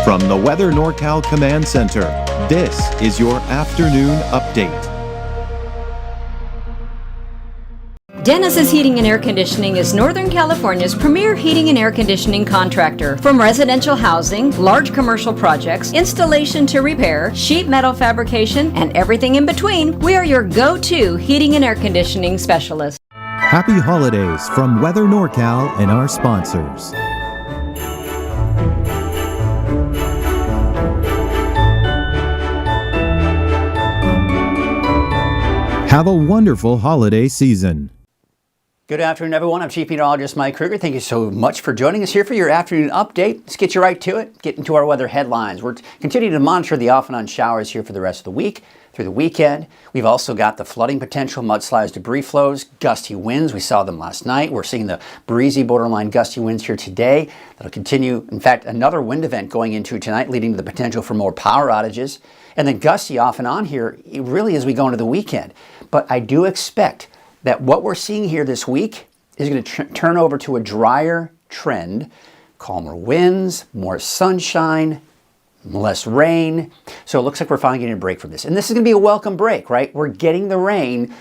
From the Weather NorCal Command Center, this is your afternoon update. Dennis's Heating and Air Conditioning is Northern California's premier heating and air conditioning contractor. From residential housing, large commercial projects, installation to repair, sheet metal fabrication, and everything in between, we are your go-to heating and air conditioning specialist. Happy holidays from Weather NorCal and our sponsors. Have a wonderful holiday season. Good afternoon, everyone. I'm Chief Meteorologist Mike Krueger. Thank you so much for joining us here for your afternoon update. Let's get you right to it. Get into our weather headlines. We're continuing to monitor the off and on showers here for the rest of the week. Through the weekend, we've also got the flooding potential, mudslides, debris flows, gusty winds. We saw them last night. We're seeing the breezy, borderline gusty winds here today. That'll continue. In fact, another wind event going into tonight, leading to the potential for more power outages. And then gusty off and on here, really as we go into the weekend. But I do expect that what we're seeing here this week is going to turn over to a drier trend, calmer winds, more sunshine, less rain. So it looks like we're finally getting a break from this. And this is going to be a welcome break, right? We're getting the rain,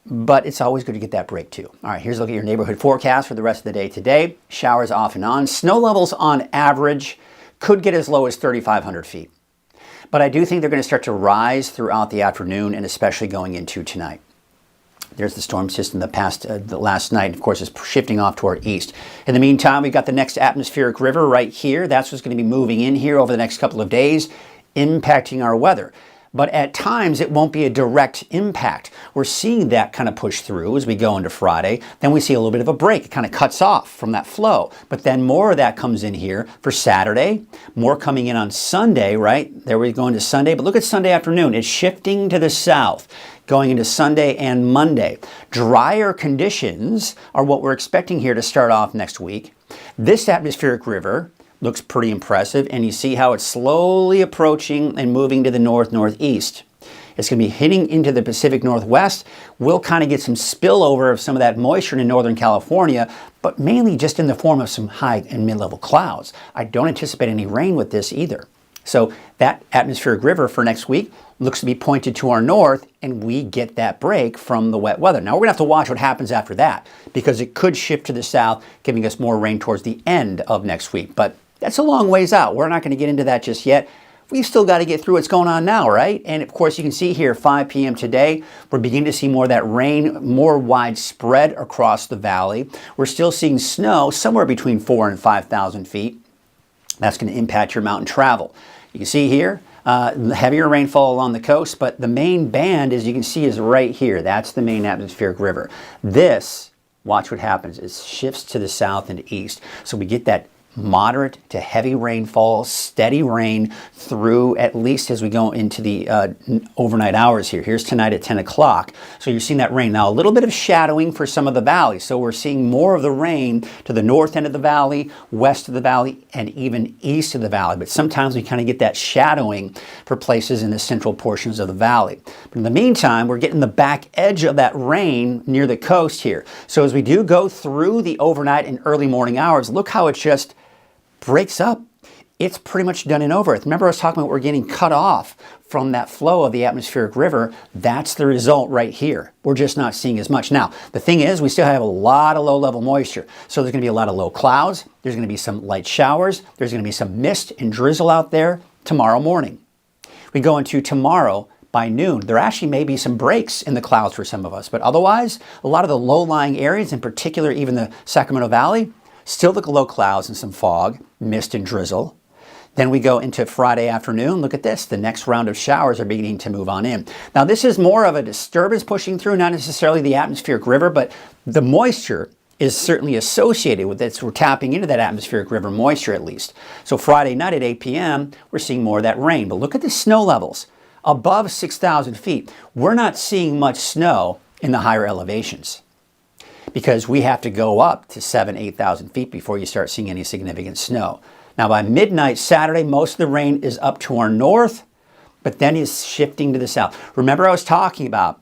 but it's always good to get that break too. All right, here's a look at your neighborhood forecast for the rest of the day today. Showers off and on. Snow levels on average could get as low as 3,500 feet. But I do think they're going to start to rise throughout the afternoon and especially going into tonight. There's the storm system that passed last night, of course, is shifting off toward east. In the meantime, we've got the next atmospheric river right here. That's what's going to be moving in here over the next couple of days, impacting our weather. But at times, it won't be a direct impact. We're seeing that kind of push through as we go into Friday. Then we see a little bit of a break. It kind of cuts off from that flow. But then more of that comes in here for Saturday. More coming in on Sunday, right? There we go into Sunday. But look at Sunday afternoon. It's shifting to the south, going into Sunday and Monday. Drier conditions are what we're expecting here to start off next week. This atmospheric river looks pretty impressive, and you see how it's slowly approaching and moving to the northeast. It's going to be hitting into the Pacific Northwest. We'll kind of get some spillover of some of that moisture in Northern California, but mainly just in the form of some high and mid-level clouds. I don't anticipate any rain with this either. So that atmospheric river for next week looks to be pointed to our north, and we get that break from the wet weather. Now we're going to have to watch what happens after that, because it could shift to the south, giving us more rain towards the end of next week. But that's a long ways out. We're not going to get into that just yet. We've still got to get through what's going on now, right? And of course, you can see here, 5 p.m. today, we're beginning to see more of that rain, more widespread across the valley. We're still seeing snow somewhere between 4,000 and 5,000 feet. That's going to impact your mountain travel. You can see here, heavier rainfall along the coast, but the main band, as you can see, is right here. That's the main atmospheric river. This, watch what happens, it shifts to the south and east. So we get that moderate to heavy rainfall, steady rain through at least as we go into the overnight hours here. Here's tonight at 10 o'clock. So you're seeing that rain. Now a little bit of shadowing for some of the valleys. So we're seeing more of the rain to the north end of the valley, west of the valley, and even east of the valley. But sometimes we kind of get that shadowing for places in the central portions of the valley. But in the meantime, we're getting the back edge of that rain near the coast here. So as we do go through the overnight and early morning hours, look how it just breaks up. It's pretty much done and over. Remember I was talking about we're getting cut off from that flow of the atmospheric river. That's the result right here. We're just not seeing as much. Now, the thing is, we still have a lot of low-level moisture. So there's going to be a lot of low clouds. There's going to be some light showers. There's going to be some mist and drizzle out there tomorrow morning. We go into tomorrow by noon. There actually may be some breaks in the clouds for some of us, but otherwise, a lot of the low-lying areas, in particular even the Sacramento Valley, still look low clouds and some fog, mist and drizzle. Then we go into Friday afternoon. Look at this. The next round of showers are beginning to move on in. Now, this is more of a disturbance pushing through, not necessarily the atmospheric river, but the moisture is certainly associated with it. So we're tapping into that atmospheric river moisture at least. So Friday night at 8 p.m., we're seeing more of that rain. But look at the snow levels. Above 6,000 feet, we're not seeing much snow in the higher elevations, because we have to go up to 7,000, 8,000 feet before you start seeing any significant snow. Now by midnight Saturday, most of the rain is up to our north, but then is shifting to the south. Remember I was talking about,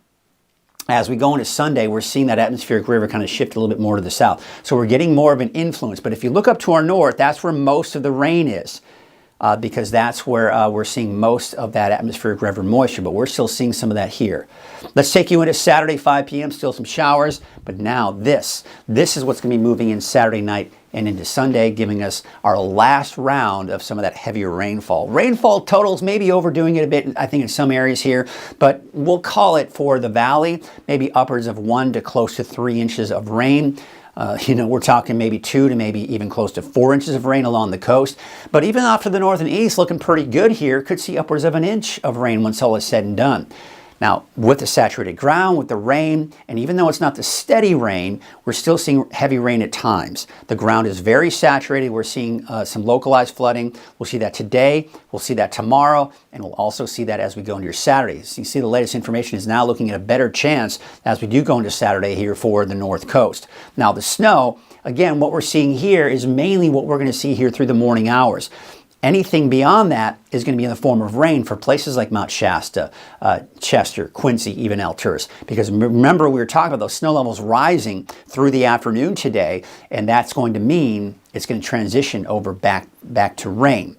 as we go into Sunday, we're seeing that atmospheric river kind of shift a little bit more to the south. So we're getting more of an influence. But if you look up to our north, that's where most of the rain is. because that's where we're seeing most of that atmospheric river moisture, but we're still seeing some of that here. Let's take you into Saturday, 5 p.m., still some showers, but now this is what's going to be moving in Saturday night and into Sunday, giving us our last round of some of that heavier rainfall. Rainfall totals may be overdoing it a bit, I think, in some areas here, but we'll call it for the valley, maybe upwards of 1 to close to 3 inches of rain. We're talking maybe 2 to maybe even close to 4 inches of rain along the coast. But even off to the north and east, looking pretty good here. Could see upwards of 1 inch of rain once all is said and done. Now, with the saturated ground, with the rain, and even though it's not the steady rain, we're still seeing heavy rain at times. The ground is very saturated. We're seeing some localized flooding. We'll see that today. We'll see that tomorrow. And we'll also see that as we go into your Saturday. So you see the latest information is now looking at a better chance as we do go into Saturday here for the North Coast. Now, the snow, again, what we're seeing here is mainly what we're going to see here through the morning hours. Anything beyond that is going to be in the form of rain for places like Mount Shasta, Chester, Quincy, even Alturas. Because remember, we were talking about those snow levels rising through the afternoon today, and that's going to mean it's going to transition over back to rain.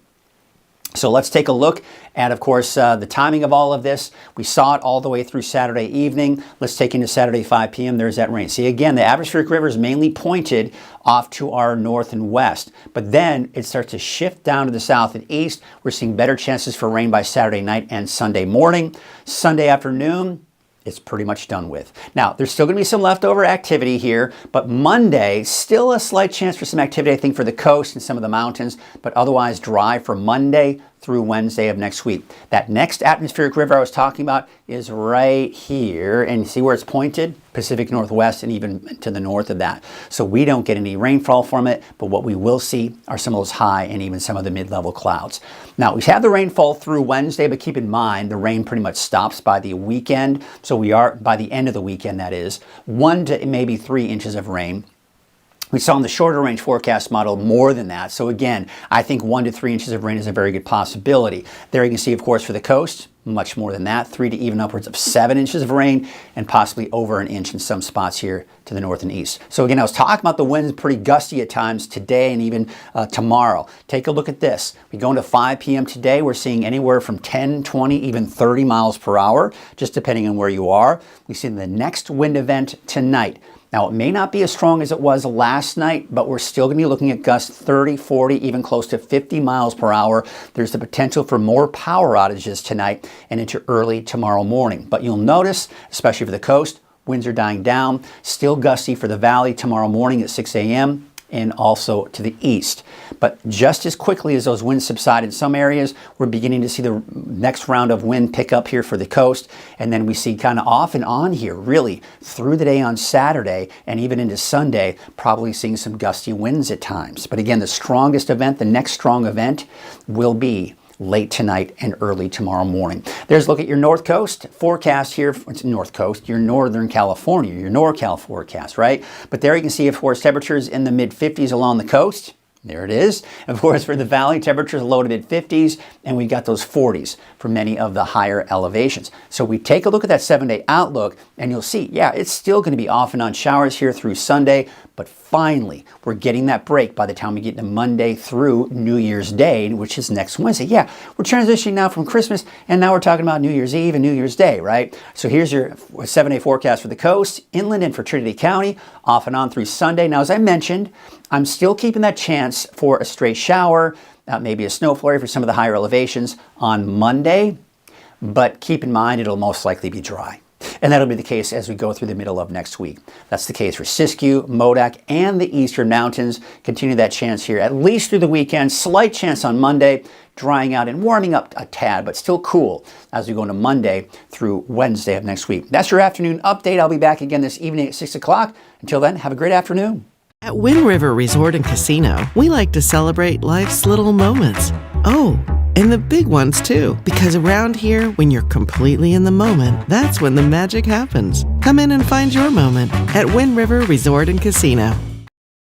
So let's take a look at, of course, the timing of all of this. We saw it all the way through Saturday evening. Let's take into Saturday 5 p.m. There's that rain. See, again, the atmospheric river is mainly pointed off to our north and west, but then it starts to shift down to the south and east. We're seeing better chances for rain by Saturday night and Sunday morning. Sunday afternoon, it's pretty much done with. Now, there's still going to be some leftover activity here, but Monday, still a slight chance for some activity, I think, for the coast and some of the mountains, but otherwise dry for Monday through Wednesday of next week. That next atmospheric river I was talking about is right here, and you see where it's pointed? Pacific Northwest and even to the north of that. So we don't get any rainfall from it, but what we will see are some of those high and even some of the mid-level clouds. Now, we have the rainfall through Wednesday, but keep in mind the rain pretty much stops by the weekend. So we are, by the end of the weekend, that is, 1 to maybe 3 inches of rain. We saw in the shorter range forecast model more than that. So again, I think 1 to 3 inches of rain is a very good possibility. There you can see, of course, for the coast, much more than that, 3 to even upwards of 7 inches of rain, and possibly over 1 inch in some spots here to the north and east. So again, I was talking about the winds pretty gusty at times today and even tomorrow. Take a look at this. We go into 5 p.m. today, we're seeing anywhere from 10, 20, even 30 miles per hour, just depending on where you are. We see the next wind event tonight. Now, it may not be as strong as it was last night, but we're still going to be looking at gusts 30, 40, even close to 50 miles per hour. There's the potential for more power outages tonight and into early tomorrow morning. But you'll notice, especially for the coast, winds are dying down. Still gusty for the valley tomorrow morning at 6 a.m. and also to the east. But just as quickly as those winds subside in some areas, we're beginning to see the next round of wind pick up here for the coast. And then we see kind of off and on here, really, through the day on Saturday and even into Sunday, probably seeing some gusty winds at times. But again, the strongest event, the next strong event, will be late tonight and early tomorrow morning. There's a look at your North Coast forecast here. It's North Coast, your Northern California, your NorCal forecast, right? But there you can see, of course, temperatures in the mid-50s along the coast. There it is. Of course, for the valley, temperatures low to mid-50s, and we got those 40s for many of the higher elevations. So we take a look at that 7-day outlook, and you'll see, yeah, it's still going to be off and on showers here through Sunday, but finally, we're getting that break by the time we get to Monday through New Year's Day, which is next Wednesday. Yeah, we're transitioning now from Christmas, and now we're talking about New Year's Eve and New Year's Day, right? So here's your 7-day forecast for the coast, inland and for Trinity County, off and on through Sunday. Now, as I mentioned, I'm still keeping that chance for a stray shower, maybe a snow flurry for some of the higher elevations on Monday, but keep in mind it'll most likely be dry. And that'll be the case as we go through the middle of next week. That's the case for Siskiyou, Modoc, and the Eastern Mountains. Continue that chance here at least through the weekend. Slight chance on Monday, drying out and warming up a tad, but still cool as we go into Monday through Wednesday of next week. That's your afternoon update. I'll be back again this evening at 6 o'clock. Until then, have a great afternoon. At Wind River Resort and Casino, we like to celebrate life's little moments. Oh, and the big ones too. Because around here, when you're completely in the moment, that's when the magic happens. Come in and find your moment at Wind River Resort and Casino.